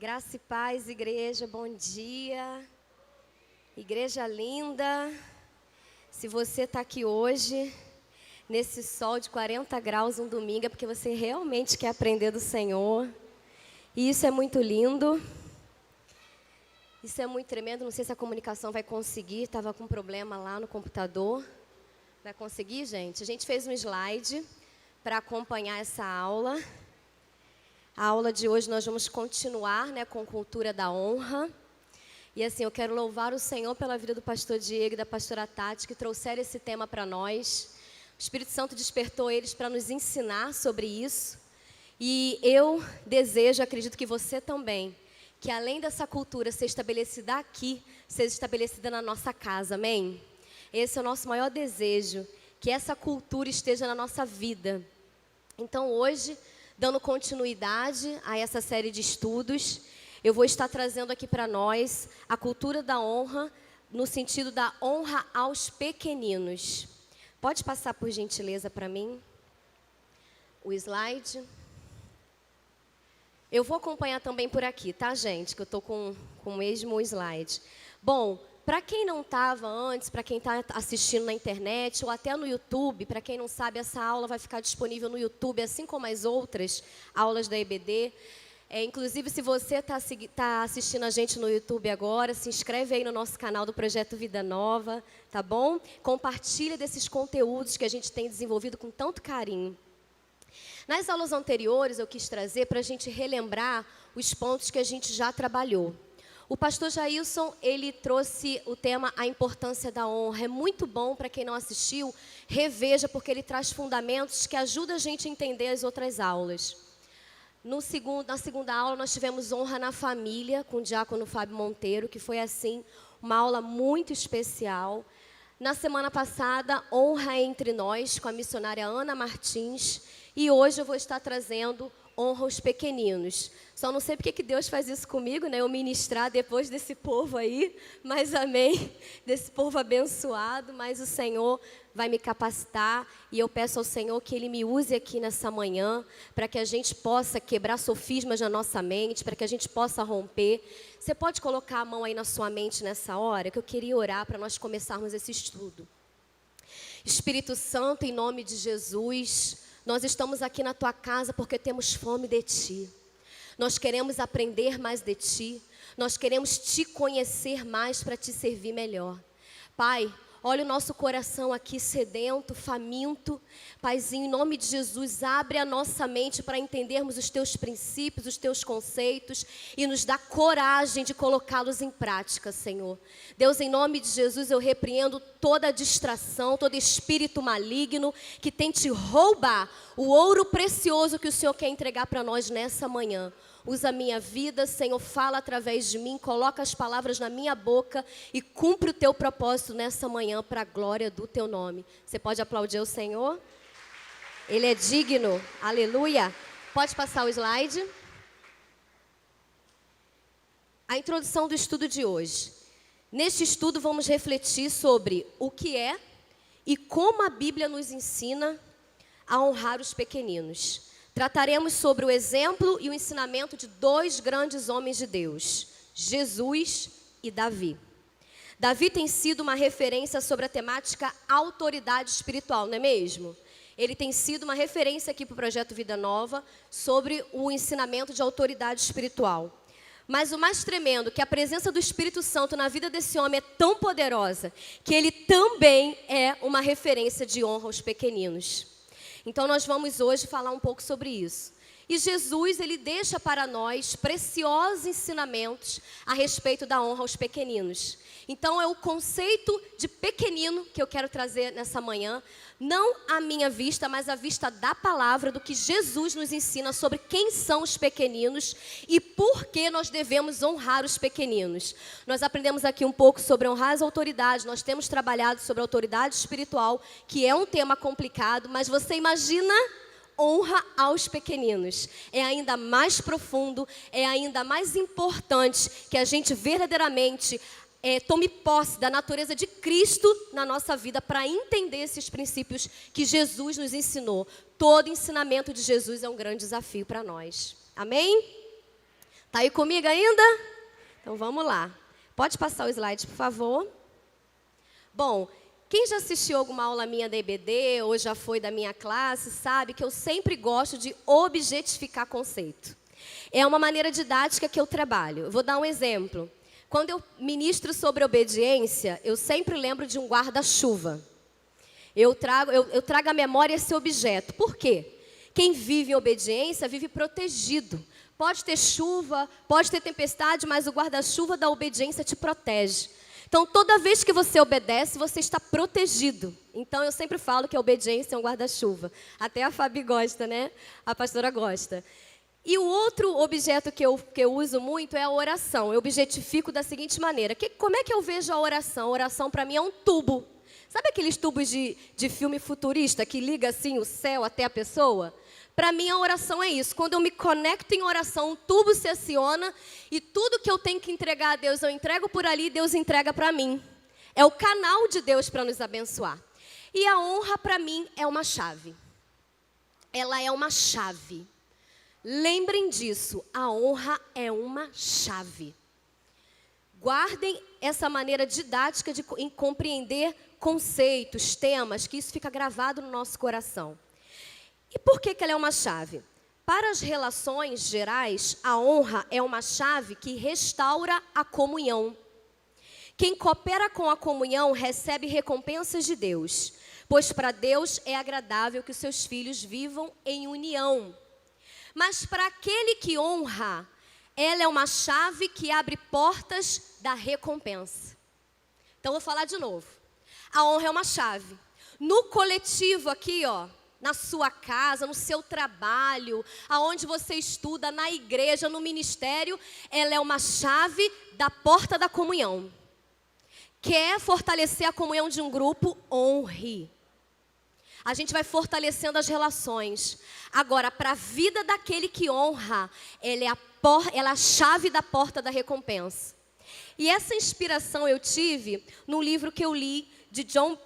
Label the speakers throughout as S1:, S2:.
S1: Graça e paz, igreja, bom dia. Igreja linda. Se você está aqui hoje, nesse sol de 40 graus, um domingo, é porque você realmente quer aprender do Senhor. E isso é muito lindo. Isso é muito tremendo. Não sei se a comunicação vai conseguir. Estava com problema lá no computador. Vai conseguir, gente? A gente fez um slide para acompanhar essa aula. A aula de hoje nós vamos continuar, com cultura da honra. E assim, eu quero louvar o Senhor pela vida do pastor Diego e da pastora Tati, que trouxeram esse tema para nós. O Espírito Santo despertou eles para nos ensinar sobre isso. E eu desejo, acredito que você também, que além dessa cultura ser estabelecida aqui, seja estabelecida na nossa casa, amém? Esse é o nosso maior desejo, que essa cultura esteja na nossa vida. Então hoje, dando continuidade a essa série de estudos, eu vou estar trazendo aqui para nós a cultura da honra, no sentido da honra aos pequeninos. Pode passar, por gentileza, para mim o slide. Eu vou acompanhar também por aqui, tá, gente? Que eu estou com o mesmo slide. Bom, para quem não estava antes, para quem está assistindo na internet ou até no YouTube, para quem não sabe, essa aula vai ficar disponível no YouTube, assim como as outras aulas da EBD. Inclusive, se você está assistindo a gente no YouTube agora, se inscreve aí no nosso canal do Projeto Vida Nova, tá bom? Compartilha desses conteúdos que a gente tem desenvolvido com tanto carinho. Nas aulas anteriores, eu quis trazer para a gente relembrar os pontos que a gente já trabalhou. O pastor Jailson, ele trouxe o tema A Importância da Honra. É muito bom, para quem não assistiu, reveja, porque ele traz fundamentos que ajudam a gente a entender as outras aulas. Na segunda aula, nós tivemos Honra na Família, com o diácono Fábio Monteiro, que foi, assim, uma aula muito especial. Na semana passada, Honra Entre Nós, com a missionária Ana Martins. E hoje eu vou estar trazendo Honra aos Pequeninos. Só não sei porque que Deus faz isso comigo, eu ministrar depois desse povo aí, mas amém, desse povo abençoado, mas o Senhor vai me capacitar e eu peço ao Senhor que Ele me use aqui nessa manhã, para que a gente possa quebrar sofismas na nossa mente, para que a gente possa romper. Você pode colocar a mão aí na sua mente nessa hora, que eu queria orar para nós começarmos esse estudo. Espírito Santo, em nome de Jesus, nós estamos aqui na Tua casa porque temos fome de Ti. Nós queremos aprender mais de Ti. Nós queremos Te conhecer mais para Te servir melhor. Pai, olha o nosso coração aqui sedento, faminto. Paizinho, em nome de Jesus, abre a nossa mente para entendermos os Teus princípios, os Teus conceitos e nos dá coragem de colocá-los em prática, Senhor. Deus, em nome de Jesus, eu repreendo toda distração, todo espírito maligno que tente roubar o ouro precioso que o Senhor quer entregar para nós nessa manhã. Usa a minha vida, Senhor, fala através de mim, coloca as palavras na minha boca e cumpre o Teu propósito nessa manhã para a glória do Teu nome. Você pode aplaudir o Senhor? Ele é digno, aleluia. Pode passar o slide. A introdução do estudo de hoje. Neste estudo vamos refletir sobre o que é e como a Bíblia nos ensina a honrar os pequeninos. Trataremos sobre o exemplo e o ensinamento de dois grandes homens de Deus, Jesus e Davi. Davi tem sido uma referência sobre a temática autoridade espiritual, não é mesmo? Ele tem sido uma referência aqui para o Projeto Vida Nova sobre o ensinamento de autoridade espiritual. Mas o mais tremendo, que a presença do Espírito Santo na vida desse homem é tão poderosa, que ele também é uma referência de honra aos pequeninos. Então nós vamos hoje falar um pouco sobre isso. E Jesus, ele deixa para nós preciosos ensinamentos a respeito da honra aos pequeninos. Então é o conceito de pequenino que eu quero trazer nessa manhã, não à minha vista, mas à vista da palavra, do que Jesus nos ensina sobre quem são os pequeninos e por que nós devemos honrar os pequeninos. Nós aprendemos aqui um pouco sobre honrar as autoridades, nós temos trabalhado sobre a autoridade espiritual, que é um tema complicado, mas você imagina honra aos pequeninos. É ainda mais profundo, é ainda mais importante que a gente verdadeiramente tome posse da natureza de Cristo na nossa vida para entender esses princípios que Jesus nos ensinou. Todo ensinamento de Jesus é um grande desafio para nós. Amém? Tá aí comigo ainda? Então vamos lá. Pode passar o slide, por favor. Bom, quem já assistiu alguma aula minha da EBD ou já foi da minha classe, sabe que eu sempre gosto de objetificar conceito. É uma maneira didática que eu trabalho. Eu vou dar um exemplo. Quando eu ministro sobre obediência, eu sempre lembro de um guarda-chuva. Eu trago à memória esse objeto. Por quê? Quem vive em obediência vive protegido. Pode ter chuva, pode ter tempestade, mas o guarda-chuva da obediência te protege. Então, toda vez que você obedece, você está protegido. Então, eu sempre falo que a obediência é um guarda-chuva. Até a Fabi gosta, né? A pastora gosta. E o outro objeto que eu uso muito é a oração. Eu objetifico da seguinte maneira. Como é que eu vejo a oração? A oração, para mim, é um tubo. Sabe aqueles tubos de filme futurista que liga assim o céu até a pessoa? Para mim, a oração é isso. Quando eu me conecto em oração, um tubo se aciona e tudo que eu tenho que entregar a Deus, eu entrego por ali e Deus entrega para mim. É o canal de Deus para nos abençoar. E a honra, para mim, é uma chave. Ela é uma chave. Lembrem disso, a honra é uma chave. Guardem essa maneira didática de compreender conceitos, temas, que isso fica gravado no nosso coração. E por que ela é uma chave? Para as relações gerais, a honra é uma chave que restaura a comunhão. Quem coopera com a comunhão recebe recompensas de Deus, pois para Deus é agradável que os seus filhos vivam em união. Mas para aquele que honra, ela é uma chave que abre portas da recompensa. Então, vou falar de novo. A honra é uma chave. No coletivo aqui, ó, na sua casa, no seu trabalho, aonde você estuda, na igreja, no ministério, ela é uma chave da porta da comunhão. Quer fortalecer a comunhão de um grupo? Honre. A gente vai fortalecendo as relações. Agora, para a vida daquele que honra, ela é a chave da porta da recompensa. E essa inspiração eu tive no livro que eu li de John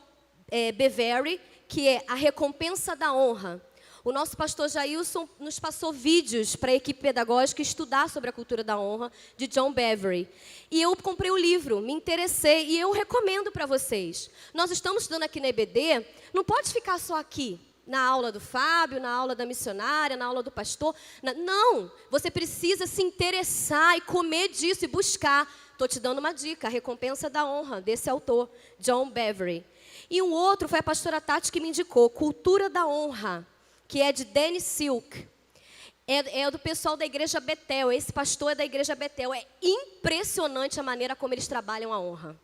S1: Bevere, que é A Recompensa da Honra. O nosso pastor Jailson nos passou vídeos para a equipe pedagógica estudar sobre a cultura da honra de John Bevere. E eu comprei o livro, me interessei e eu recomendo para vocês. Nós estamos estudando aqui na EBD, não pode ficar só aqui, na aula do Fábio, na aula da missionária, na aula do pastor. Não, você precisa se interessar e comer disso e buscar. Estou te dando uma dica, A Recompensa da Honra, desse autor, John Bevere. E um outro foi a pastora Tati que me indicou, Cultura da Honra, que é de Danny Silk. É do pessoal da Igreja Betel. Esse pastor é da Igreja Betel. É impressionante a maneira como eles trabalham a honra.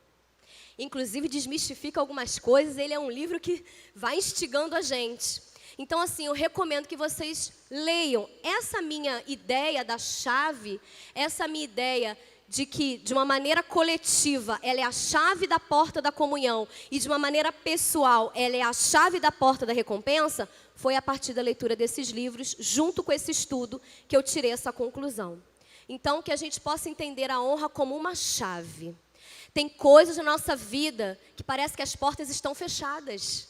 S1: Inclusive, desmistifica algumas coisas. Ele é um livro que vai instigando a gente. Então, assim, eu recomendo que vocês leiam. Essa minha ideia da chave, essa minha ideia de que, de uma maneira coletiva, ela é a chave da porta da comunhão e, de uma maneira pessoal, ela é a chave da porta da recompensa, foi a partir da leitura desses livros, junto com esse estudo, que eu tirei essa conclusão. Então, que a gente possa entender a honra como uma chave. Tem coisas na nossa vida que parece que as portas estão fechadas.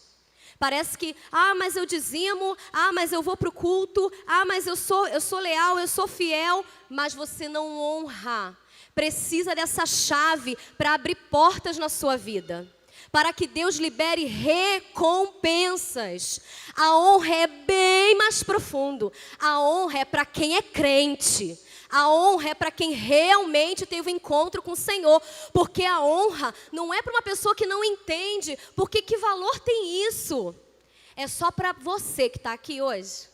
S1: Parece que, mas eu dizimo, mas eu vou para o culto, mas eu sou leal, eu sou fiel, mas você não honra. Precisa dessa chave para abrir portas na sua vida, para que Deus libere recompensas. A honra é bem mais profundo. A honra é para quem é crente. A honra é para quem realmente teve um encontro com o Senhor. Porque a honra não é para uma pessoa que não entende. Porque que valor tem isso? É só para você que está aqui hoje.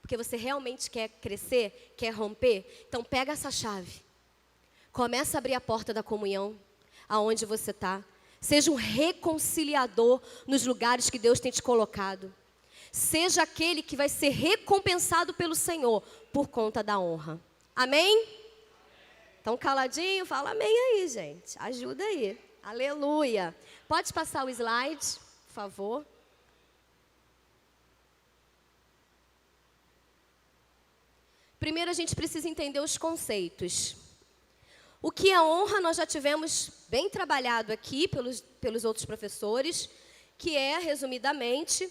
S1: Porque você realmente quer crescer, quer romper. Então pega essa chave. Começa a abrir a porta da comunhão, aonde você está. Seja um reconciliador nos lugares que Deus tem te colocado. Seja aquele que vai ser recompensado pelo Senhor por conta da honra. Amém? Então, caladinho, fala amém aí, gente. Ajuda aí. Aleluia. Pode passar o slide, por favor. Primeiro, a gente precisa entender os conceitos. O que é honra, nós já tivemos bem trabalhado aqui pelos outros professores, que é, resumidamente,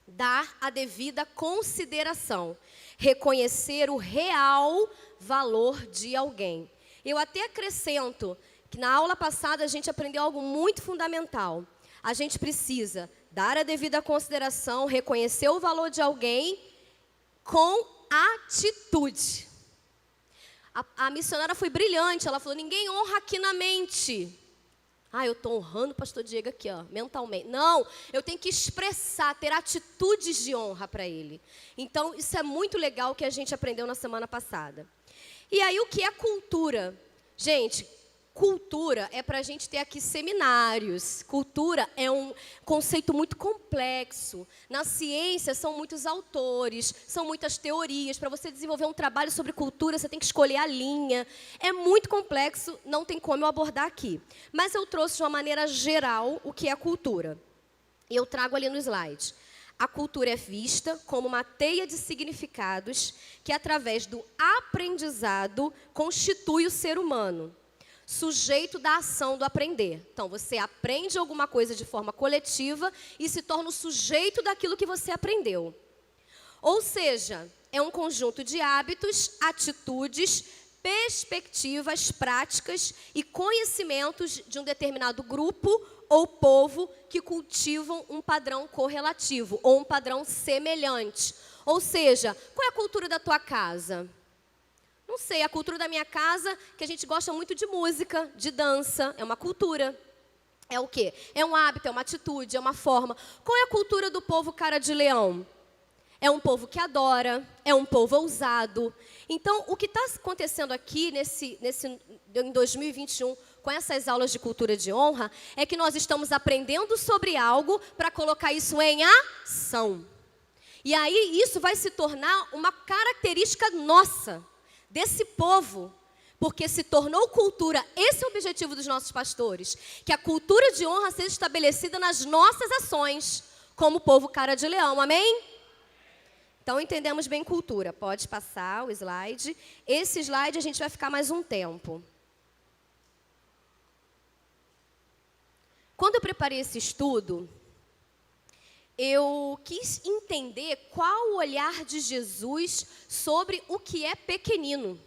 S1: dar a devida consideração. Reconhecer o real valor de alguém. Eu até acrescento que na aula passada a gente aprendeu algo muito fundamental. A gente precisa dar a devida consideração, reconhecer o valor de alguém com atitude. A missionária foi brilhante, ela falou, ninguém honra aqui na mente. Eu estou honrando o pastor Diego aqui, mentalmente. Não, eu tenho que expressar, ter atitudes de honra para ele. Então, isso é muito legal que a gente aprendeu na semana passada. E aí, o que é cultura? Gente, cultura é para a gente ter aqui seminários. Cultura é um conceito muito complexo. Na ciência, são muitos autores, são muitas teorias. Para você desenvolver um trabalho sobre cultura, você tem que escolher a linha. É muito complexo, não tem como eu abordar aqui. Mas eu trouxe de uma maneira geral o que é cultura. E eu trago ali no slide. A cultura é vista como uma teia de significados que, através do aprendizado, constitui o ser humano. Sujeito da ação do aprender. Então, você aprende alguma coisa de forma coletiva e se torna o sujeito daquilo que você aprendeu. Ou seja, é um conjunto de hábitos, atitudes, perspectivas, práticas e conhecimentos de um determinado grupo ou povo que cultivam um padrão correlativo ou um padrão semelhante. Ou seja, qual é a cultura da tua casa? Não sei, a cultura da minha casa, que a gente gosta muito de música, de dança, é uma cultura. É o quê? É um hábito, é uma atitude, é uma forma. Qual é a cultura do povo cara de leão? É um povo que adora, é um povo ousado. Então, o que está acontecendo aqui em 2021, com essas aulas de cultura de honra, é que nós estamos aprendendo sobre algo para colocar isso em ação. E aí, isso vai se tornar uma característica nossa, desse povo, porque se tornou cultura. Esse é o objetivo dos nossos pastores, que a cultura de honra seja estabelecida nas nossas ações, como povo cara de leão, amém? Então, entendemos bem cultura. Pode passar o slide. Esse slide a gente vai ficar mais um tempo. Quando eu preparei esse estudo, eu quis entender qual o olhar de Jesus sobre o que é pequenino.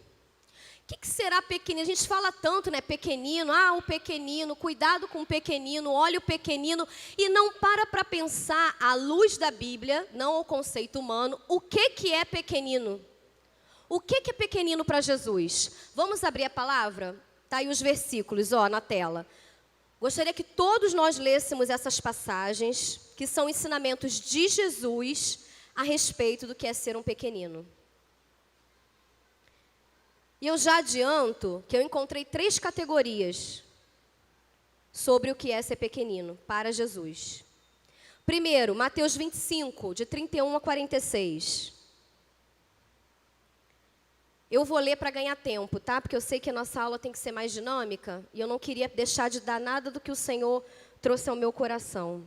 S1: O que será pequenino? A gente fala tanto, né? Pequenino, o pequenino, cuidado com o pequenino, olha o pequenino. E não para pensar, à luz da Bíblia, não ao conceito humano, o que é pequenino? O que é pequenino para Jesus? Vamos abrir a palavra? Tá aí os versículos, na tela. Gostaria que todos nós lêssemos essas passagens, que são ensinamentos de Jesus a respeito do que é ser um pequenino. E eu já adianto que eu encontrei 3 categorias sobre o que é ser pequenino para Jesus. Primeiro, Mateus 25, de 31 a 46. Eu vou ler para ganhar tempo, tá? Porque eu sei que a nossa aula tem que ser mais dinâmica e eu não queria deixar de dar nada do que o Senhor trouxe ao meu coração.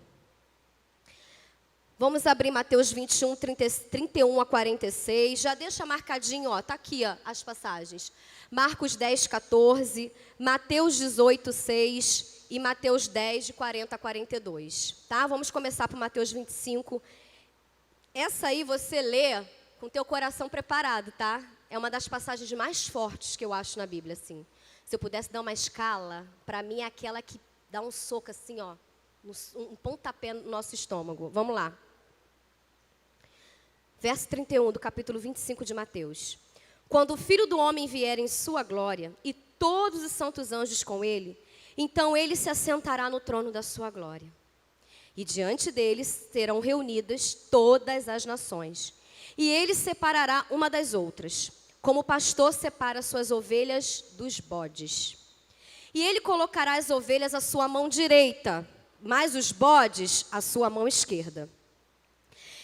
S1: Vamos abrir Mateus 21, 31 a 46. Já deixa marcadinho, tá aqui as passagens. Marcos 10, 14, Mateus 18, 6 e Mateus 10, de 40 a 42. Tá? Vamos começar por Mateus 25. Essa aí você lê com o teu coração preparado, tá? É uma das passagens mais fortes que eu acho na Bíblia, assim. Se eu pudesse dar uma escala, para mim é aquela que dá um soco assim, um pontapé no nosso estômago. Vamos lá. Verso 31 do capítulo 25 de Mateus. Quando o Filho do Homem vier em sua glória, e todos os santos anjos com ele, então ele se assentará no trono da sua glória. E diante deles serão reunidas todas as nações. E ele separará uma das outras, como o pastor separa suas ovelhas dos bodes. E ele colocará as ovelhas à sua mão direita, mas os bodes à sua mão esquerda.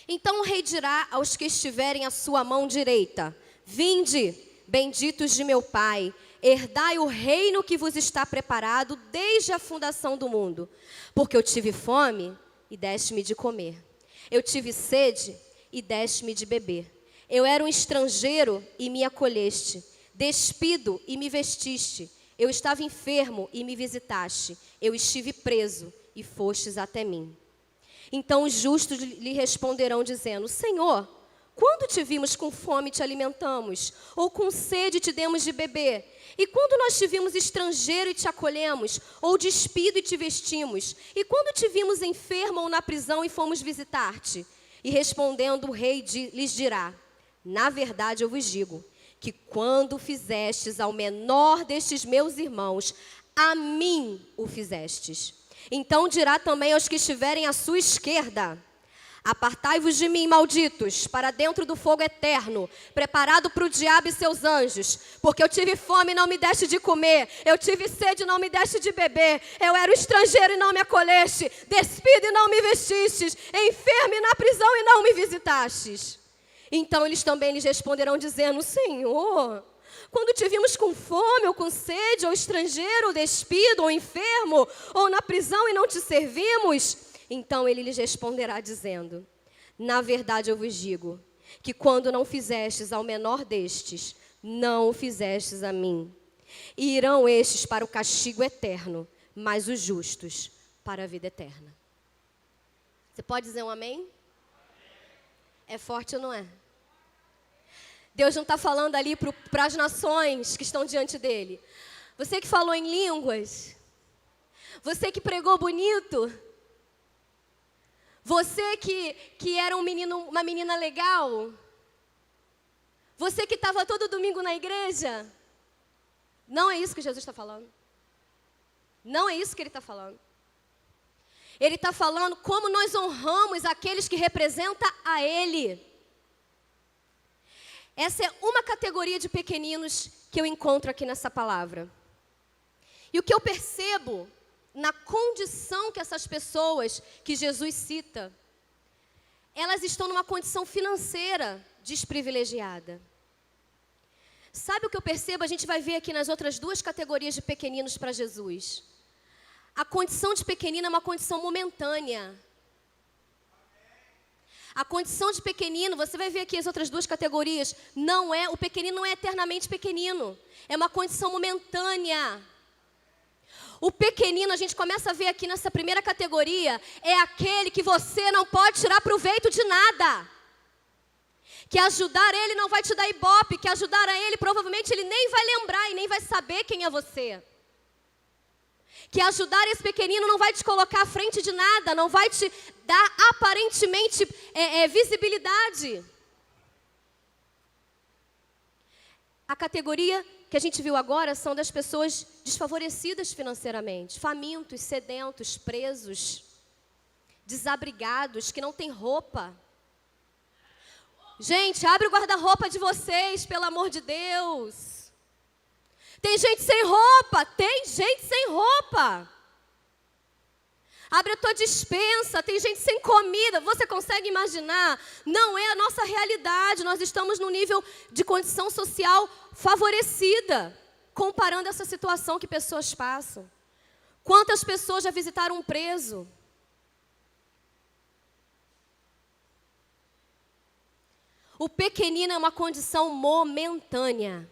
S1: Então o rei dirá aos que estiverem à sua mão direita: vinde, benditos de meu Pai, herdai o reino que vos está preparado desde a fundação do mundo. Porque eu tive fome e deste-me de comer. Eu tive sede e deste-me de beber. Eu era um estrangeiro e me acolheste. Despido e me vestiste. Eu estava enfermo e me visitaste. Eu estive preso e fostes até mim. Então os justos lhe responderão dizendo: Senhor, Quando te vimos com fome, te alimentamos, ou com sede, te demos de beber? E quando nós te vimos estrangeiro e te acolhemos, ou despido e te vestimos? E quando te vimos enfermo ou na prisão e fomos visitar-te? E respondendo, o rei lhes dirá: na verdade eu vos digo, que quando fizestes ao menor destes meus irmãos, a mim o fizestes. Então dirá também aos que estiverem à sua esquerda: apartai-vos de mim, malditos, para dentro do fogo eterno, preparado para o diabo e seus anjos. Porque eu tive fome e não me deste de comer, eu tive sede e não me deste de beber, eu era estrangeiro e não me acolheste, despido e não me vestistes, enfermo e na prisão e não me visitastes. Então eles também lhes responderão dizendo: Senhor, quando te vimos com fome, ou com sede, ou estrangeiro, ou despido, ou enfermo, ou na prisão e não te servimos? Então ele lhes responderá dizendo: na verdade eu vos digo, que quando não fizestes ao menor destes, não o fizestes a mim. E irão estes para o castigo eterno, mas os justos para a vida eterna. Você pode dizer um amém? É forte ou não é? Deus não está falando ali para as nações que estão diante dele. Você que falou em línguas, você que pregou bonito, você que era um menino, uma menina legal, você que estava todo domingo na igreja, não é isso que Jesus está falando. Não é isso que ele está falando. Ele está falando como nós honramos aqueles que representam a Ele. Essa é uma categoria de pequeninos que eu encontro aqui nessa palavra. E o que eu percebo na condição que essas pessoas que Jesus cita, elas estão numa condição financeira desprivilegiada. Sabe o que eu percebo? A gente vai ver aqui nas outras duas categorias de pequeninos para Jesus. A condição de pequenino é uma condição momentânea. A condição de pequenino, você vai ver aqui as outras duas categorias, o pequenino não é eternamente pequenino, é uma condição momentânea. O pequenino, a gente começa a ver aqui nessa primeira categoria, é aquele que você não pode tirar proveito de nada. Que ajudar ele não vai te dar ibope, que ajudar a ele provavelmente ele nem vai lembrar e nem vai saber quem é você. Que ajudar esse pequenino não vai te colocar à frente de nada, não vai te dar aparentemente visibilidade. A categoria que a gente viu agora são das pessoas desfavorecidas financeiramente, famintos, sedentos, presos, desabrigados, que não têm roupa. Gente, abre o guarda-roupa de vocês, pelo amor de Deus. Tem gente sem roupa, tem gente sem roupa. Abre a tua despensa, tem gente sem comida. Você consegue imaginar? Não é a nossa realidade. Nós estamos num nível de condição social favorecida, comparando essa situação que pessoas passam. Quantas pessoas já visitaram um preso? O pequenino é uma condição momentânea.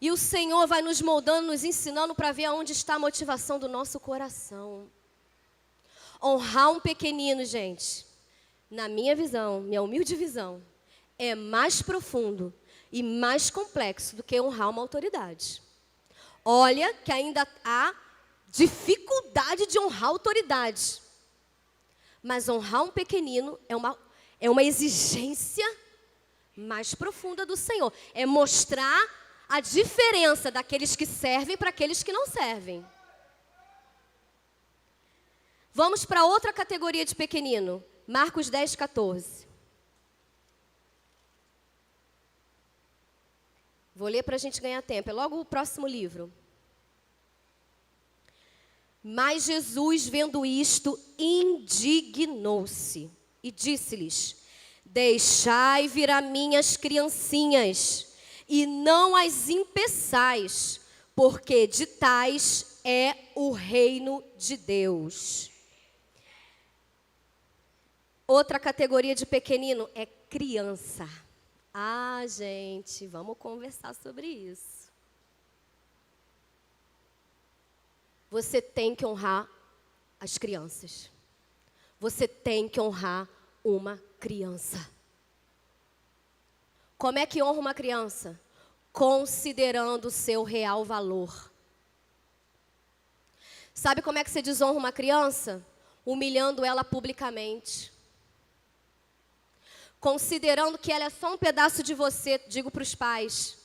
S1: E o Senhor vai nos moldando, nos ensinando para ver aonde está a motivação do nosso coração. Honrar um pequenino, gente, na minha visão, minha humilde visão, é mais profundo e mais complexo do que honrar uma autoridade. Olha que ainda há dificuldade de honrar a autoridade. Mas honrar um pequenino é uma exigência mais profunda do Senhor. É mostrar a diferença daqueles que servem para aqueles que não servem. Vamos para outra categoria de pequenino. Marcos 10, 14. Vou ler para a gente ganhar tempo. É logo o próximo livro. Mas Jesus, vendo isto, indignou-se e disse-lhes: deixai vir a mim as criancinhas, e não as impeçais, porque de tais é o reino de Deus. Outra categoria de pequenino é criança. Ah, gente, vamos conversar sobre isso. Você tem que honrar as crianças. Você tem que honrar uma criança. Como é que honra uma criança? Considerando o seu real valor. Sabe como é que você desonra uma criança? Humilhando ela publicamente. Considerando que ela é só um pedaço de você, digo para os pais.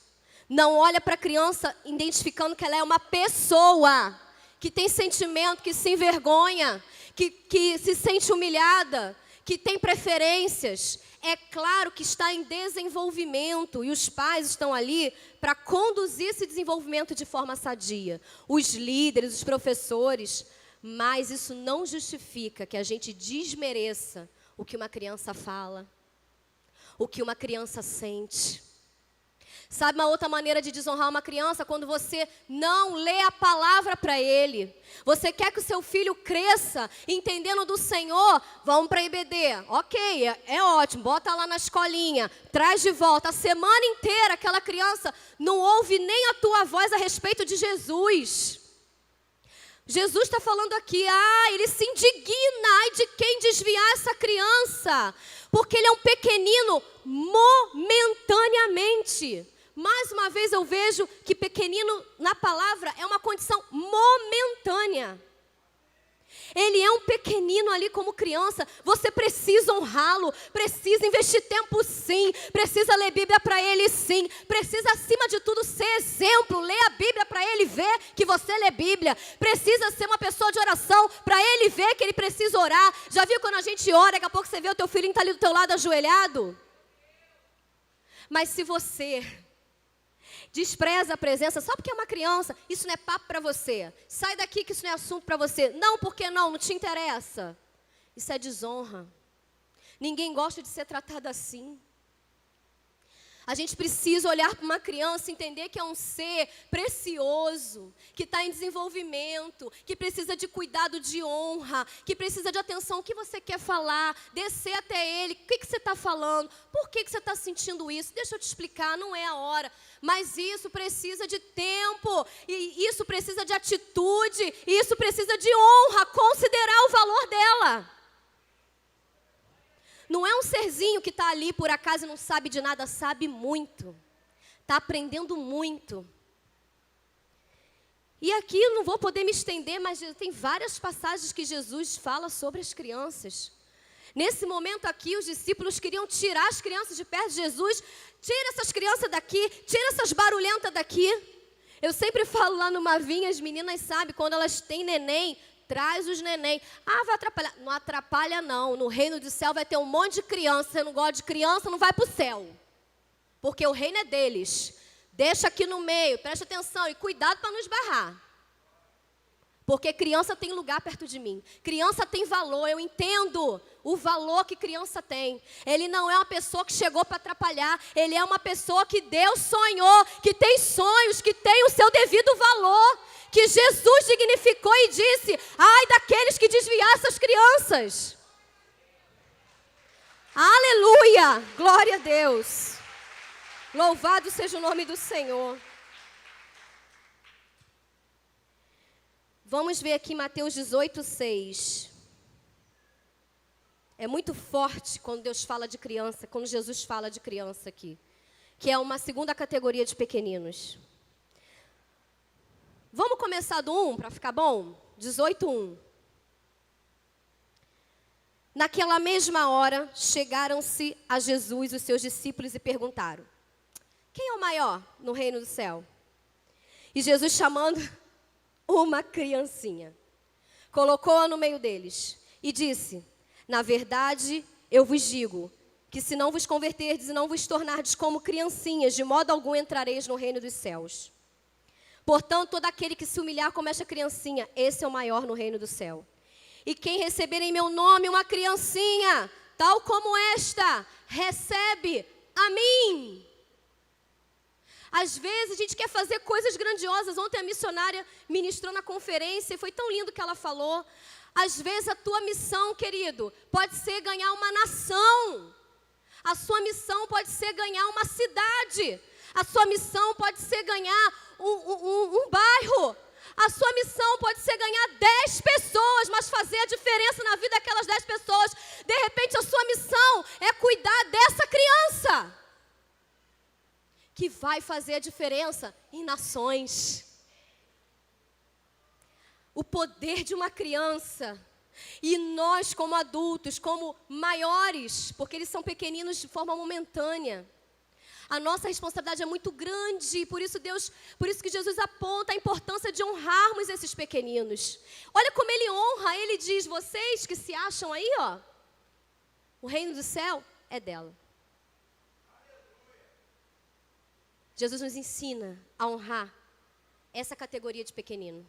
S1: Não olha para a criança identificando que ela é uma pessoa que tem sentimento, que se envergonha, que se sente humilhada, que tem preferências. É claro que está em desenvolvimento e os pais estão ali para conduzir esse desenvolvimento de forma sadia. Os líderes, os professores, mas isso não justifica que a gente desmereça o que uma criança fala, o que uma criança sente. Sabe uma outra maneira de desonrar uma criança? Quando você não lê a palavra para ele. Você quer que o seu filho cresça entendendo do Senhor? Vamos para a IBD. Ok, é ótimo. Bota lá na escolinha. Traz de volta. A semana inteira aquela criança não ouve nem a tua voz a respeito de Jesus. Jesus está falando aqui, ele se indigna, ai de quem desviar essa criança. Porque ele é um pequenino momentaneamente. Mais uma vez eu vejo que pequenino na palavra é uma condição momentânea. Ele é um pequenino ali como criança. Você precisa honrá-lo, precisa investir tempo sim, precisa ler Bíblia para ele sim, precisa acima de tudo ser exemplo, ler a Bíblia para ele ver que você lê Bíblia, precisa ser uma pessoa de oração para ele ver que ele precisa orar. Já viu quando a gente ora, daqui a pouco você vê o teu filhinho está ali do teu lado ajoelhado? Mas se você despreza a presença, só porque é uma criança, isso não é papo para você. Sai daqui que isso não é assunto para você. Não, porque não te interessa. Isso é desonra. Ninguém gosta de ser tratado assim. A gente precisa olhar para uma criança e entender que é um ser precioso, que está em desenvolvimento, que precisa de cuidado, de honra, que precisa de atenção. O que você quer falar? Descer até ele. O que você está falando? Por que você está sentindo isso? Deixa eu te explicar, não é a hora. Mas isso precisa de tempo, e isso precisa de atitude, e isso precisa de honra, considerar o valor dela. Não é um serzinho que está ali por acaso e não sabe de nada, sabe muito. Está aprendendo muito. E aqui eu não vou poder me estender, mas tem várias passagens que Jesus fala sobre as crianças. Nesse momento aqui, os discípulos queriam tirar as crianças de perto de Jesus. Tira essas crianças daqui, tira essas barulhentas daqui. Eu sempre falo lá no Mavinha, as meninas sabem, quando elas têm neném, traz os neném. Vai atrapalhar. Não atrapalha não. No reino do céu vai ter um monte de criança. Você não gosta de criança, não vai para o céu. Porque o reino é deles. Deixa aqui no meio, presta atenção e cuidado para não esbarrar. Porque criança tem lugar perto de mim. Criança tem valor, eu entendo o valor que criança tem. Ele não é uma pessoa que chegou para atrapalhar. Ele é uma pessoa que Deus sonhou, que tem sonhos, que tem o seu devido valor. Que Jesus dignificou e disse, ai daqueles que desviassem as crianças. Aleluia, glória a Deus. Louvado seja o nome do Senhor. Vamos ver aqui Mateus 18:6. É muito forte quando Deus fala de criança, quando Jesus fala de criança aqui. Que é uma segunda categoria de pequeninos. Vamos começar do 1 para ficar bom? 18:1. Naquela mesma hora, chegaram-se a Jesus os seus discípulos e perguntaram: quem é o maior no reino do céu? E Jesus, chamando uma criancinha, colocou-a no meio deles e disse: na verdade, eu vos digo que se não vos converterdes e não vos tornardes como criancinhas, de modo algum entrareis no reino dos céus. Portanto, todo aquele que se humilhar como esta criancinha, esse é o maior no reino do céu. E quem receber em meu nome uma criancinha, tal como esta, recebe a mim. Às vezes a gente quer fazer coisas grandiosas. Ontem a missionária ministrou na conferência e foi tão lindo que ela falou. Às vezes a tua missão, querido, pode ser ganhar uma nação. A sua missão pode ser ganhar uma cidade. A sua missão pode ser ganhar um bairro. A sua missão pode ser ganhar 10 pessoas, mas fazer a diferença na vida daquelas 10 pessoas. De repente a sua missão é cuidar dessa criança, que vai fazer a diferença em nações. O poder de uma criança. E nós, como adultos, como maiores, porque eles são pequeninos de forma momentânea, a nossa responsabilidade é muito grande. Por isso que Jesus aponta a importância de honrarmos esses pequeninos. Olha como ele honra. Ele diz: vocês que se acham aí, ó, o reino do céu é dela. Jesus nos ensina a honrar essa categoria de pequenino.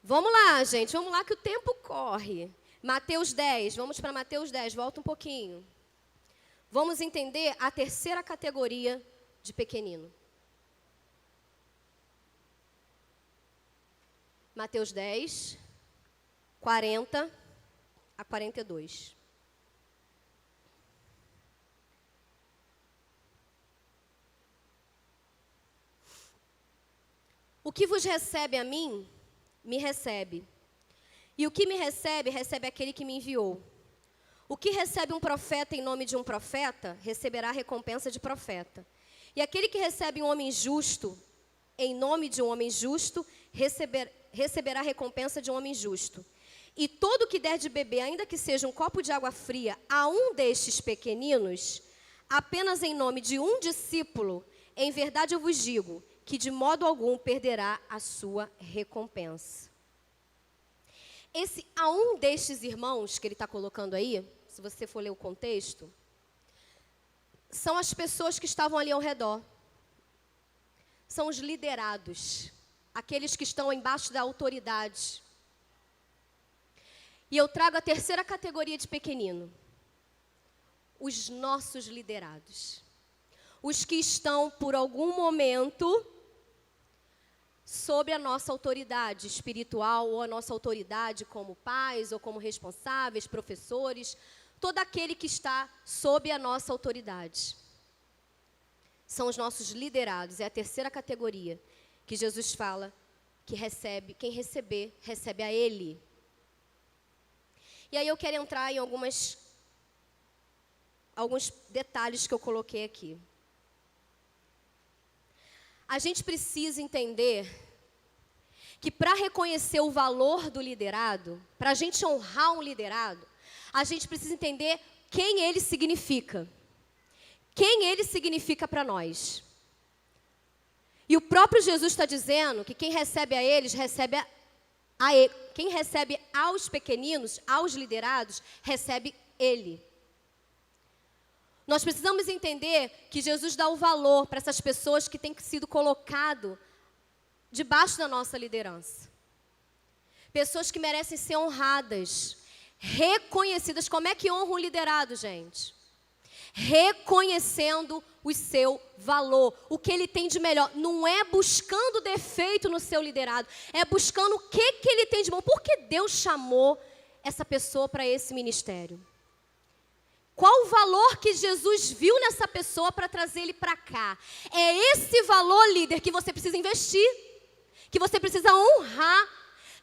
S1: Vamos lá, gente, vamos lá que o tempo corre. Mateus 10, vamos para Mateus 10, volta um pouquinho. Vamos entender a terceira categoria de pequenino. Mateus 10, 40 a 42. O que vos recebe a mim, me recebe. E o que me recebe, recebe aquele que me enviou. O que recebe um profeta em nome de um profeta, receberá a recompensa de profeta. E aquele que recebe um homem justo, em nome de um homem justo, receberá a recompensa de um homem justo. E todo o que der de beber, ainda que seja um copo de água fria, a um destes pequeninos, apenas em nome de um discípulo, em verdade eu vos digo, que de modo algum perderá a sua recompensa. Esse a um destes irmãos que ele está colocando aí, se você for ler o contexto, são as pessoas que estavam ali ao redor. São os liderados, aqueles que estão embaixo da autoridade. E eu trago a terceira categoria de pequenino. Os nossos liderados. Os que estão, por algum momento, sob a nossa autoridade espiritual ou a nossa autoridade como pais ou como responsáveis, professores, todo aquele que está sob a nossa autoridade. São os nossos liderados, é a terceira categoria que Jesus fala que recebe, quem receber, recebe a Ele. E aí eu quero entrar em alguns detalhes que eu coloquei aqui. A gente precisa entender que para reconhecer o valor do liderado, para a gente honrar um liderado, a gente precisa entender quem ele significa. Quem ele significa para nós. E o próprio Jesus está dizendo que quem recebe a eles, recebe a ele. Quem recebe aos pequeninos, aos liderados, recebe ele. Nós precisamos entender que Jesus dá o valor para essas pessoas que têm sido colocado debaixo da nossa liderança. Pessoas que merecem ser honradas, reconhecidas. Como é que honra um liderado, gente? Reconhecendo o seu valor, o que ele tem de melhor. Não é buscando defeito no seu liderado, é buscando o que ele tem de bom. Por que Deus chamou essa pessoa para esse ministério? Qual o valor que Jesus viu nessa pessoa para trazer ele para cá? É esse valor, líder, que você precisa investir, que você precisa honrar,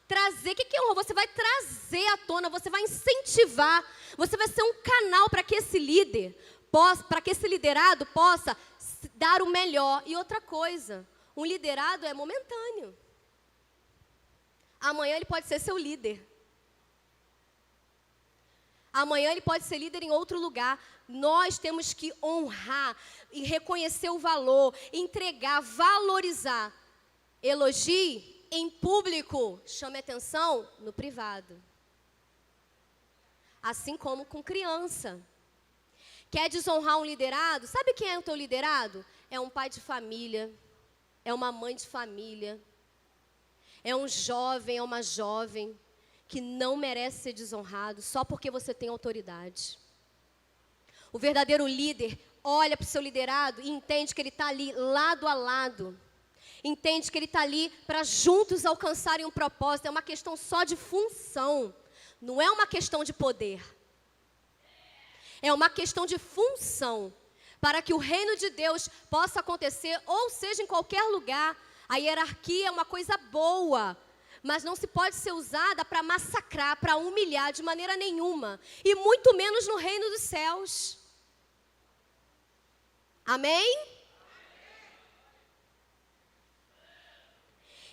S1: trazer. O que é honra? Você vai trazer à tona, você vai incentivar, você vai ser um canal para que esse líder para que esse liderado possa dar o melhor. E outra coisa, um liderado é momentâneo. Amanhã ele pode ser seu líder. Amanhã ele pode ser líder em outro lugar. Nós temos que honrar e reconhecer o valor, entregar, valorizar. Elogie em público, chame atenção no privado. Assim como com criança. Quer desonrar um liderado? Sabe quem é o teu liderado? É um pai de família, é uma mãe de família, é um jovem, é uma jovem que não merece ser desonrado só porque você tem autoridade. O verdadeiro líder olha para o seu liderado e entende que ele está ali lado a lado. Entende que ele está ali para juntos alcançarem um propósito. É uma questão só de função, não é uma questão de poder. É uma questão de função, para que o reino de Deus possa acontecer, ou seja, em qualquer lugar. A hierarquia é uma coisa boa, mas não se pode ser usada para massacrar, para humilhar de maneira nenhuma, e muito menos no reino dos céus. Amém?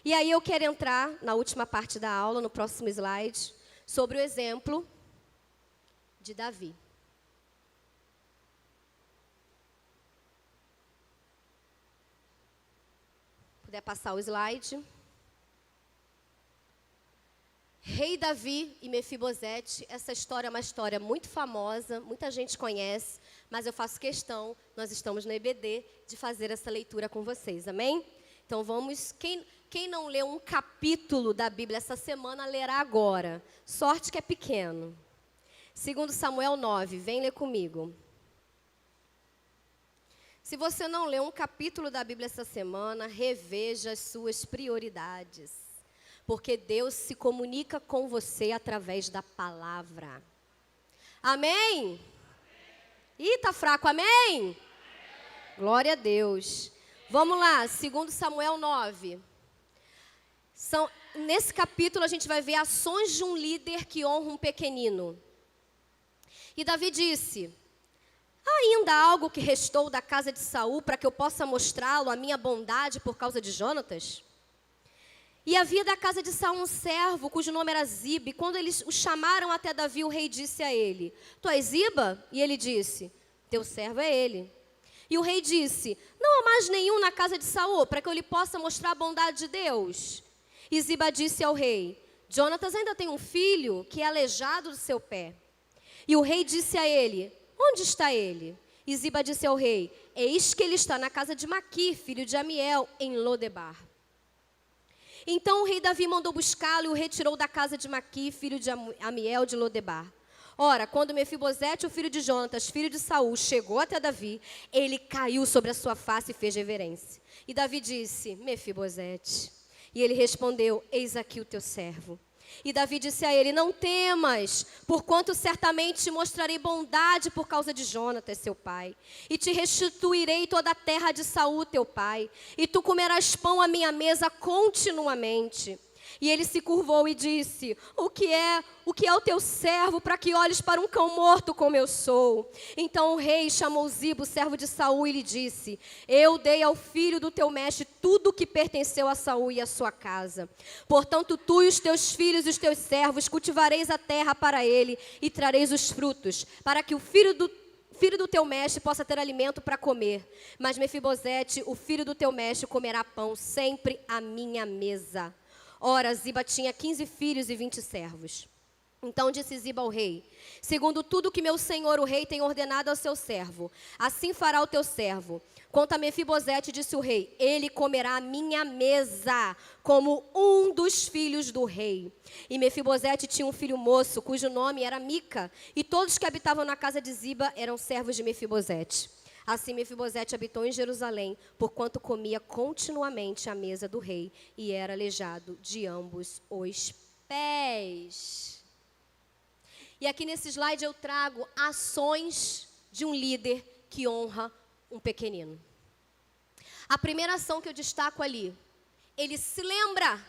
S1: E aí eu quero entrar na última parte da aula, no próximo slide, sobre o exemplo de Davi. Puder passar o slide. Rei Davi e Mefibosete, essa história é uma história muito famosa, muita gente conhece, mas eu faço questão, nós estamos no EBD, de fazer essa leitura com vocês, amém? Então vamos, quem não leu um capítulo da Bíblia essa semana, lerá agora. Sorte que é pequeno. 2 Samuel 9, vem ler comigo. Se você não leu um capítulo da Bíblia essa semana, reveja as suas prioridades. Porque Deus se comunica com você através da palavra. Amém? Ih, tá fraco, amém? Glória a Deus. Vamos lá, 2 Samuel 9. Nesse capítulo a gente vai ver ações de um líder que honra um pequenino. E Davi disse: ainda há algo que restou da casa de Saul para que eu possa mostrá-lo a minha bondade por causa de Jonatas? E havia da casa de Saul um servo, cujo nome era Ziba, e quando eles o chamaram até Davi, o rei disse a ele: tu és Ziba? E ele disse: teu servo é ele. E o rei disse: não há mais nenhum na casa de Saul, para que eu lhe possa mostrar a bondade de Deus. E Ziba disse ao rei: Jonatas ainda tem um filho que é aleijado do seu pé. E o rei disse a ele: onde está ele? E Ziba disse ao rei: eis que ele está na casa de Maqui, filho de Amiel, em Lodebar. Então o rei Davi mandou buscá-lo e o retirou da casa de Maqui, filho de Amiel de Lodebar. Ora, quando Mefibosete, o filho de Jonatas, filho de Saul, chegou até Davi, ele caiu sobre a sua face e fez reverência. E Davi disse: Mefibosete. E ele respondeu: eis aqui o teu servo. E Davi disse a ele: não temas, porquanto certamente te mostrarei bondade por causa de Jonatas, seu pai. E te restituirei toda a terra de Saul, teu pai. E tu comerás pão à minha mesa continuamente. E ele se curvou e disse: o que é o teu servo, para que olhes para um cão morto como eu sou? Então o rei chamou Ziba, o servo de Saul, e lhe disse: eu dei ao filho do teu mestre tudo o que pertenceu a Saul e a sua casa. Portanto, tu e os teus filhos e os teus servos cultivareis a terra para ele e trareis os frutos, para que o filho do teu mestre possa ter alimento para comer. Mas Mefibosete, o filho do teu mestre, comerá pão sempre à minha mesa. Ora, Ziba tinha 15 filhos e 20 servos. Então disse Ziba ao rei: segundo tudo que meu senhor o rei tem ordenado ao seu servo, assim fará o teu servo. Quanto a Mefibosete, disse o rei: ele comerá à minha mesa, como um dos filhos do rei. E Mefibosete tinha um filho moço, cujo nome era Mica, e todos que habitavam na casa de Ziba eram servos de Mefibosete. Assim Mefibosete habitou em Jerusalém, porquanto comia continuamente à mesa do rei, e era aleijado de ambos os pés. E aqui nesse slide eu trago ações de um líder que honra um pequenino. A primeira ação que eu destaco ali: ele se lembra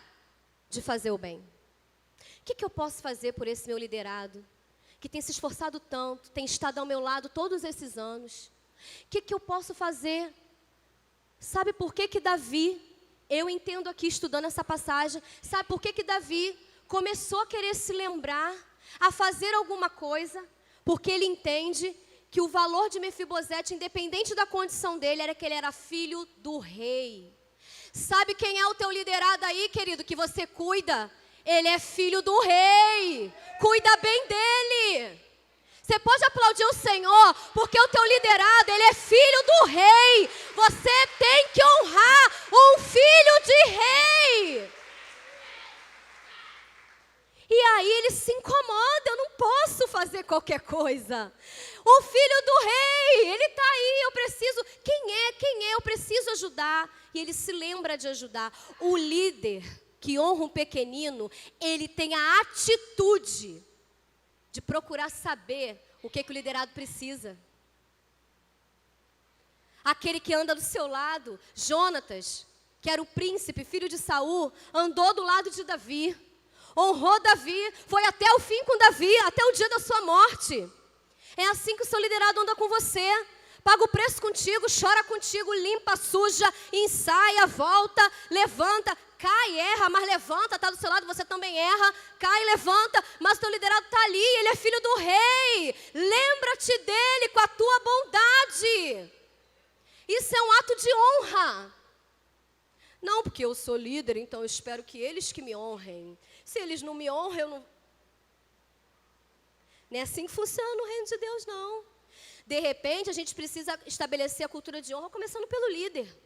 S1: de fazer o bem. O que eu posso fazer por esse meu liderado, que tem se esforçado tanto, tem estado ao meu lado todos esses anos? O que eu posso fazer? Sabe por que Davi, eu entendo aqui estudando essa passagem, sabe por que Davi começou a querer se lembrar, a fazer alguma coisa? Porque ele entende que o valor de Mefibosete, independente da condição dele, era que ele era filho do rei. Sabe quem é o teu liderado aí, querido, que você cuida? Ele é filho do rei. Cuida bem dele. Você pode aplaudir o Senhor, porque o teu liderado, ele é filho do rei. Você tem que honrar um filho de rei. E aí ele se incomoda: eu não posso fazer qualquer coisa. O filho do rei, ele está aí, eu preciso. Quem é? Eu preciso ajudar. E ele se lembra de ajudar. O líder que honra um pequenino, ele tem a atitude de procurar saber o que o liderado precisa. Aquele que anda do seu lado, Jonatas, que era o príncipe, filho de Saul, andou do lado de Davi. honrou Davi, foi até o fim com Davi, até o dia da sua morte. É assim que o seu liderado anda com você. Paga o preço contigo, chora contigo, limpa, suja, ensaia, volta, levanta, cai, erra, mas levanta, está do seu lado, você também erra, cai, levanta, mas teu liderado está ali, ele é filho do rei. Lembra-te dele com a tua bondade. Isso é um ato de honra. Não, porque eu sou líder, então eu espero que eles que me honrem. Se eles não me honram, eu não... Não é assim que funciona o reino de Deus, não. De repente, a gente precisa estabelecer a cultura de honra, começando pelo líder.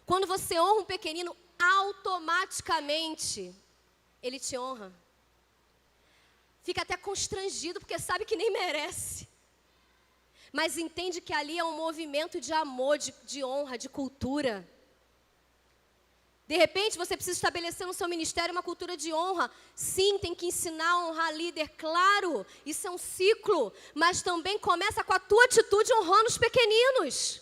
S1: Quando você honra um pequenino, automaticamente, ele te honra. Fica até constrangido, porque sabe que nem merece. Mas entende que ali é um movimento de amor, de honra, de cultura. De repente, você precisa estabelecer no seu ministério uma cultura de honra. Sim, tem que ensinar a honrar líder, claro. Isso é um ciclo. Mas também começa com a tua atitude honrando os pequeninos.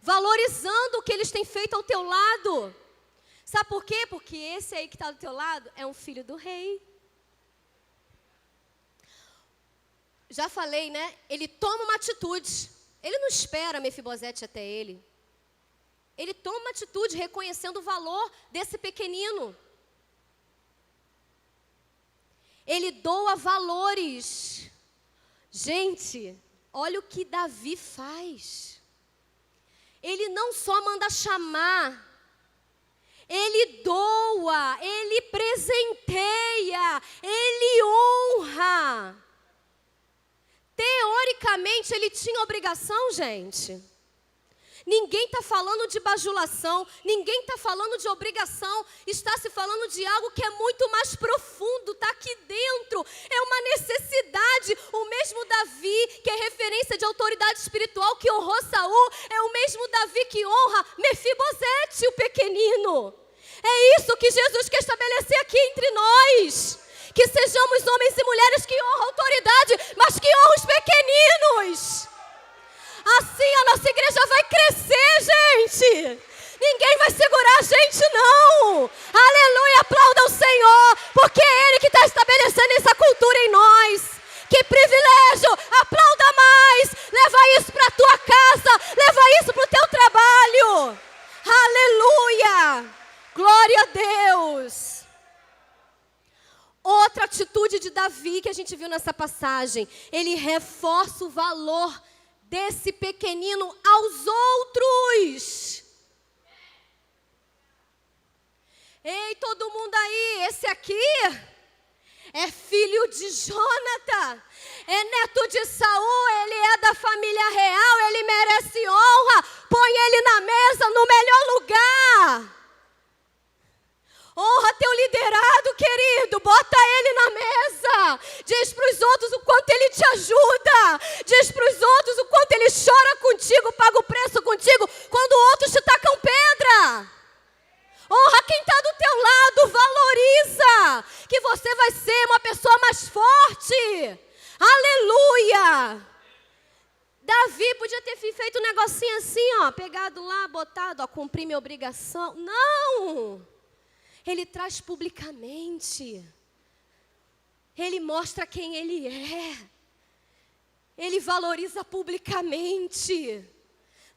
S1: Valorizando o que eles têm feito ao teu lado. Sabe por quê? Porque esse aí que está do teu lado é um filho do rei. Já falei, né? Ele toma uma atitude. Ele não espera Mefibosete até ele. Ele toma uma atitude reconhecendo o valor desse pequenino. Ele doa valores. Gente, olha o que Davi faz. Ele não só manda chamar, ele doa, ele presenteia, ele honra. Teoricamente, ele tinha obrigação, gente. Ninguém está falando de bajulação, ninguém está falando de obrigação, está se falando de algo que é muito mais profundo, está aqui dentro, é uma necessidade. O mesmo Davi, que é referência de autoridade espiritual, que honrou Saul, é o mesmo Davi que honra Mefibosete, o pequenino. É isso que Jesus quer estabelecer aqui entre nós, que sejamos homens e mulheres que honram a autoridade, mas que honram os pequeninos. Assim a nossa igreja vai crescer, gente. Ninguém vai segurar a gente, não. Aleluia, aplauda o Senhor, porque é Ele que está estabelecendo essa cultura em nós. Que privilégio, aplauda mais. Leva isso para a tua casa, leva isso para o teu trabalho. Aleluia, glória a Deus. Outra atitude de Davi que a gente viu nessa passagem, ele reforça o valor desse pequenino aos outros. Ei, todo mundo aí, esse aqui é filho de Jônatan, é neto de Saul, ele é da família real, ele merece honra, põe ele na mesa no melhor lugar. Honra teu liderado, querido, bota ele na mesa. Diz para os outros o quanto ele te ajuda. Diz para os outros o quanto ele chora contigo, paga o preço contigo, quando outros te tacam pedra. Honra quem está do teu lado, valoriza, que você vai ser uma pessoa mais forte. Aleluia. Davi podia ter feito um negocinho assim, ó, pegado lá, botado, ó, cumprir minha obrigação. Não. Ele traz publicamente. Ele mostra quem ele é. Ele valoriza publicamente.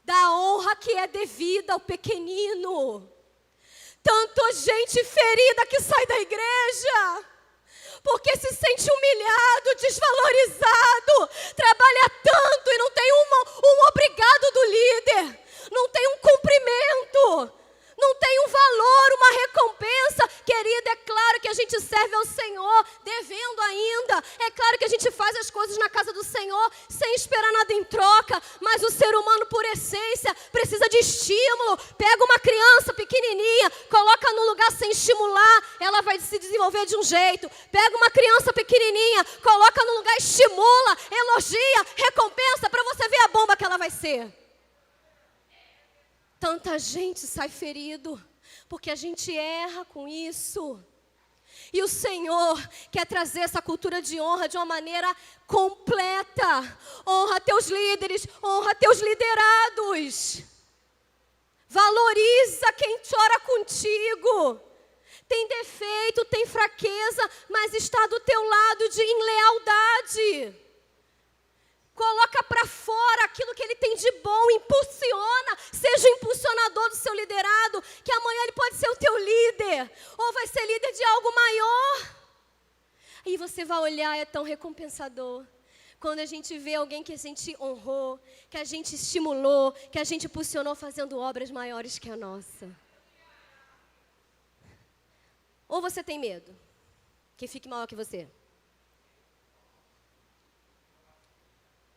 S1: Dá honra que é devida ao pequenino. Tanta gente ferida que sai da igreja, porque se sente humilhado, desvalorizado, trabalha tanto e não tem um obrigado do líder, não tem um cumprimento, não tem um valor, uma recompensa. Querida, é claro que a gente serve ao Senhor, devendo ainda. É claro que a gente faz as coisas na casa do Senhor, sem esperar nada em troca. Mas o ser humano, por essência, precisa de estímulo. Pega uma criança pequenininha, coloca no lugar sem estimular, ela vai se desenvolver de um jeito. Pega uma criança pequenininha, coloca no lugar, estimula, elogia, recompensa, para você ver a bomba que ela vai ser. Tanta gente sai ferido, porque a gente erra com isso. E o Senhor quer trazer essa cultura de honra de uma maneira completa. Honra teus líderes, honra teus liderados. Valoriza quem chora contigo. tem defeito, tem fraqueza, mas está do teu lado em lealdade. Coloca para fora aquilo que ele tem de bom, impulsiona, seja o impulsionador do seu liderado, que amanhã ele pode ser o teu líder, ou vai ser líder de algo maior. Aí você vai olhar, é tão recompensador. Quando a gente vê alguém que a gente honrou, que a gente estimulou, que a gente impulsionou fazendo obras maiores que a nossa. Ou você tem medo que fique maior que você?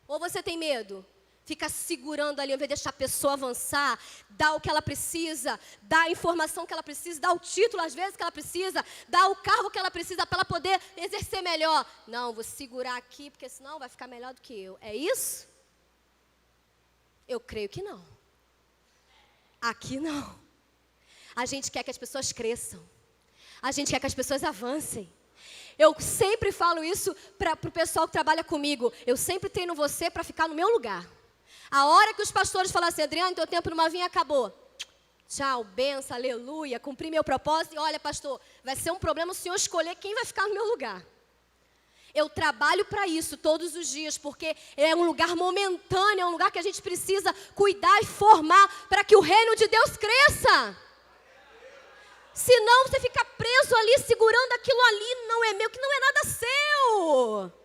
S1: Ou você tem medo? Fica segurando ali, ao invés de deixar a pessoa avançar, dar o que ela precisa, dar a informação que ela precisa, dar o título às vezes que ela precisa, dar o cargo que ela precisa para ela poder exercer melhor. Não, vou segurar aqui, porque senão vai ficar melhor do que eu. É isso? Eu creio que não. Aqui não. A gente quer que as pessoas cresçam. A gente quer que as pessoas avancem. Eu sempre falo isso para o pessoal que trabalha comigo. Eu sempre treino você para ficar no meu lugar. A hora que os pastores falam assim, Adriana, teu tempo numa vinha acabou. Tchau, benção, aleluia, cumpri meu propósito. E olha, pastor, vai ser um problema o senhor escolher quem vai ficar no meu lugar. Eu trabalho para isso todos os dias, porque é um lugar momentâneo, é um lugar que a gente precisa cuidar e formar para que o reino de Deus cresça. Senão você fica preso ali, segurando aquilo ali, não é meu, que não é nada seu.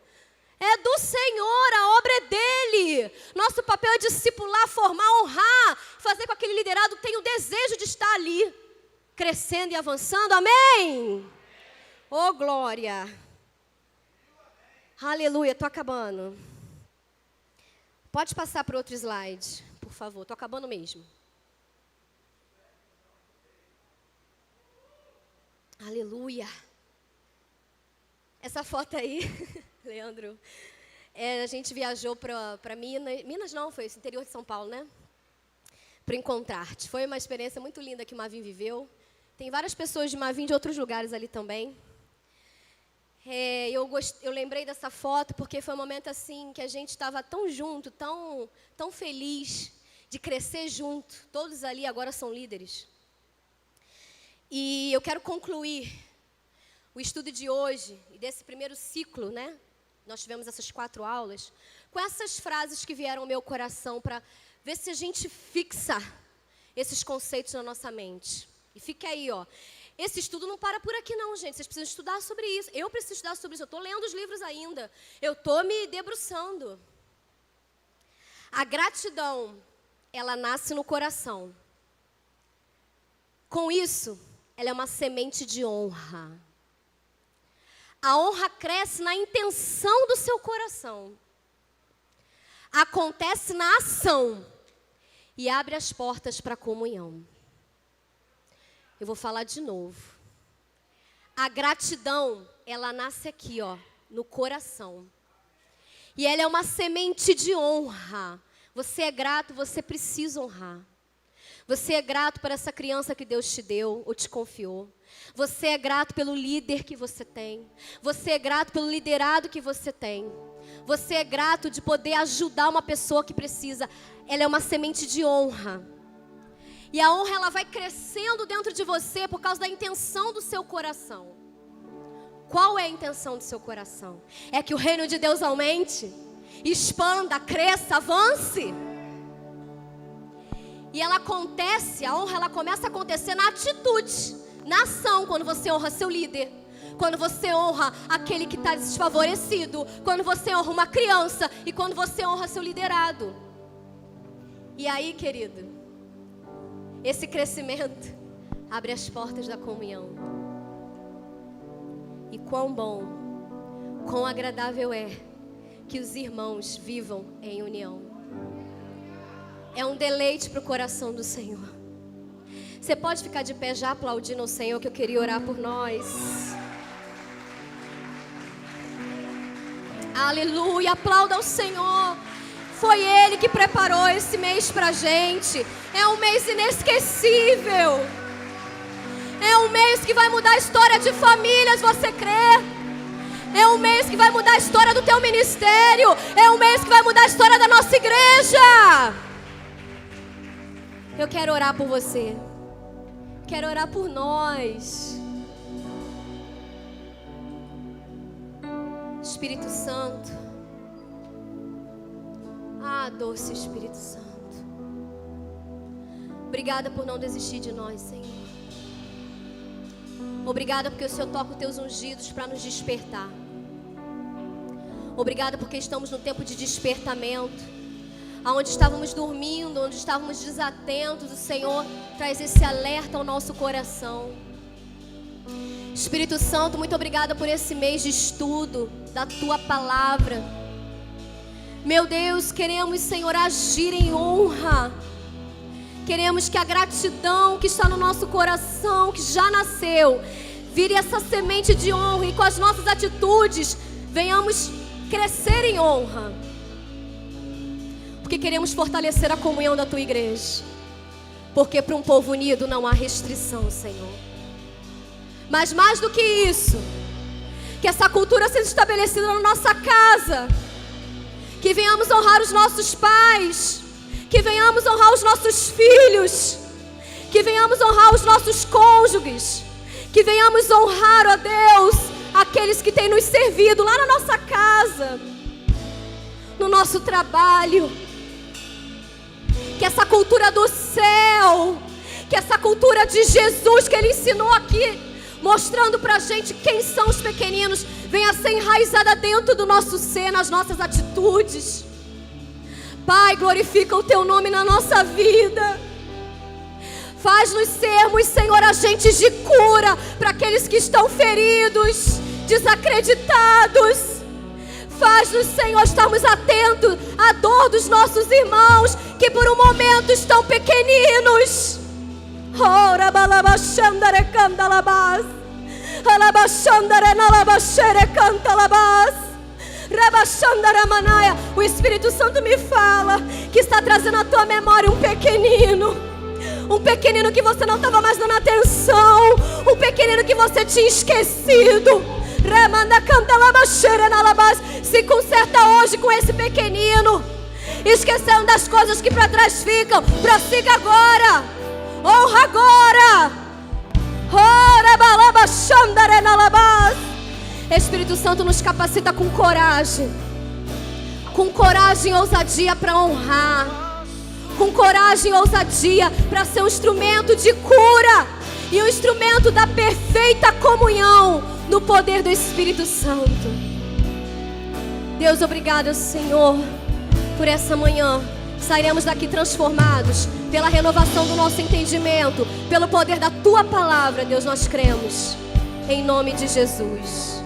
S1: É do Senhor, a obra é dele. Nosso papel é discipular, formar, honrar, fazer com que aquele liderado tenha o desejo de estar ali, crescendo e avançando, amém? Oh, glória. Aleluia, estou acabando. Pode passar para outro slide, por favor, estou acabando mesmo. Aleluia. Essa foto aí, Leandro, a gente viajou para Minas. Minas não, foi esse interior de São Paulo, né? Para Encontrar-te. Foi uma experiência muito linda que o Mavim viveu. Tem várias pessoas de Mavim de outros lugares ali também. Eu lembrei dessa foto porque foi um momento assim que a gente estava tão junto, tão feliz de crescer junto. Todos ali agora são líderes. E eu quero concluir o estudo de hoje, e desse primeiro ciclo, né? Nós tivemos essas 4 aulas, com essas frases que vieram ao meu coração, para ver se a gente fixa esses conceitos na nossa mente. E fica aí, ó. Esse estudo não para por aqui não, gente. Vocês precisam estudar sobre isso. Eu preciso estudar sobre isso. Eu estou lendo os livros ainda. Eu estou me debruçando. A gratidão, ela nasce no coração. Com isso, ela é uma semente de honra. A honra cresce na intenção do seu coração. Acontece na ação. E abre as portas para a comunhão. Eu vou falar de novo. A gratidão, ela nasce aqui, ó, no coração. E ela é uma semente de honra. Você é grato, você precisa honrar. Você é grato por essa criança que Deus te deu ou te confiou. Você é grato pelo líder que você tem. Você é grato pelo liderado que você tem. Você é grato de poder ajudar uma pessoa que precisa. Ela é uma semente de honra. E a honra, ela vai crescendo dentro de você por causa da intenção do seu coração. Qual é a intenção do seu coração? É que o reino de Deus aumente, expanda, cresça, avance. E ela acontece, a honra ela começa a acontecer na atitude, na ação, quando você honra seu líder. Quando você honra aquele que está desfavorecido. Quando você honra uma criança e quando você honra seu liderado. E aí, querido, esse crescimento abre as portas da comunhão. E quão bom, quão agradável é que os irmãos vivam em união. É um deleite para o coração do Senhor. Você pode ficar de pé já aplaudindo ao Senhor, que eu queria orar por nós. Aleluia, aplauda ao Senhor. Foi Ele que preparou esse mês pra gente. É um mês inesquecível. É um mês que vai mudar a história de famílias, você crê? É um mês que vai mudar a história do teu ministério. É um mês que vai mudar a história da nossa igreja. Eu quero orar por você. Quero orar por nós. Espírito Santo. Ah, doce Espírito Santo. Obrigada por não desistir de nós, Senhor. Obrigada porque o Senhor toca os teus ungidos para nos despertar. Obrigada porque estamos no tempo de despertamento. Aonde estávamos dormindo, onde estávamos desatentos, o Senhor traz esse alerta ao nosso coração. Espírito Santo, muito obrigada por esse mês de estudo da Tua Palavra. Meu Deus, queremos, Senhor, agir em honra. Queremos que a gratidão que está no nosso coração, que já nasceu, vire essa semente de honra. E com as nossas atitudes, venhamos crescer em honra. Porque queremos fortalecer a comunhão da Tua igreja. Porque para um povo unido não há restrição, Senhor. Mas mais do que isso, que essa cultura seja estabelecida na nossa casa. Que venhamos honrar os nossos pais. Que venhamos honrar os nossos filhos. Que venhamos honrar os nossos cônjuges. Que venhamos honrar, ó Deus, aqueles que têm nos servido lá na nossa casa, no nosso trabalho. Que essa cultura do céu, que essa cultura de Jesus que Ele ensinou aqui, mostrando pra gente quem são os pequeninos, venha ser enraizada dentro do nosso ser, nas nossas atitudes. Pai, glorifica o Teu nome na nossa vida. Faz-nos sermos, Senhor, agentes de cura para aqueles que estão feridos, desacreditados. Faz-nos, Senhor, estarmos atentos à dor dos nossos irmãos que por um momento estão pequeninos. Ora balabachandare candalabas, alabachandare nalabachere cantalabas, rabachandare manaia. O Espírito Santo me fala que está trazendo à tua memória um pequenino que você não estava mais dando atenção, um pequenino que você tinha esquecido. Se conserta hoje com esse pequenino. Esquecendo das coisas que para trás ficam. Prossiga agora. Honra agora. Espírito Santo, nos capacita com coragem. Com coragem e ousadia para honrar. Com coragem e ousadia para ser um instrumento de cura. E um instrumento da perfeita comunhão no poder do Espírito Santo. Deus, obrigado, Senhor, por essa manhã. Sairemos daqui transformados pela renovação do nosso entendimento, pelo poder da Tua palavra. Deus, nós cremos em nome de Jesus.